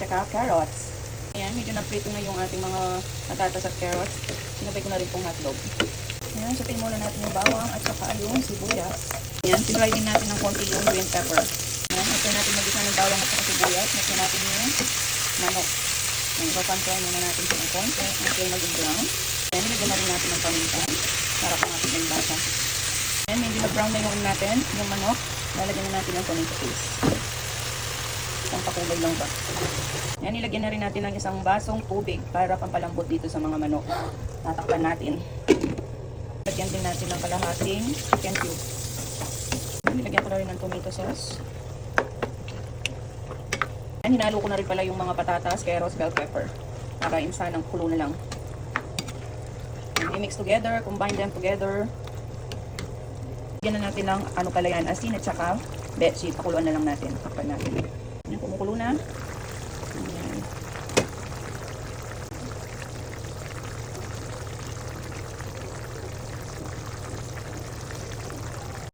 saka carrots. Ayan, medyo na-prito na yung ating mga patatas at carrots. Sinabay ko na rin pong hotdog. Ayan, sutin muna natin yung bawang at saka yung sibuyas. Ayan, sinry din natin ng konti yung green pepper. Ayan, after natin mag-isa ng bawang at saka sibuyas, next natin yung manok. Ayan, ipapantry muna natin siya ng konti until maging brown. Ayan, nilagyan na rin natin ng paminta para pang ating ng basa. Ayan, medyo na-brown na yung natin, yung manok. Lalagyan na natin ng tomato paste. Isang pakulay lang ba. Ayan, nilagyan na rin natin ng isang basong tubig para pampalambot dito sa mga manok. Tatakpan natin. Lagyan din natin ng kalahating chicken cube. Nilagyan ko na rin ng tomato sauce. Ayan, hinalo ko na rin pala yung mga patatas, carrots, bell pepper. Para insanang kulo na lang. I-mix together, combine them together. Lagyan na natin ng ano pala yan, asin at saka bedsheet. Pakuluan na lang natin. Takpan natin. Ayan, kumukulo na. Ayan.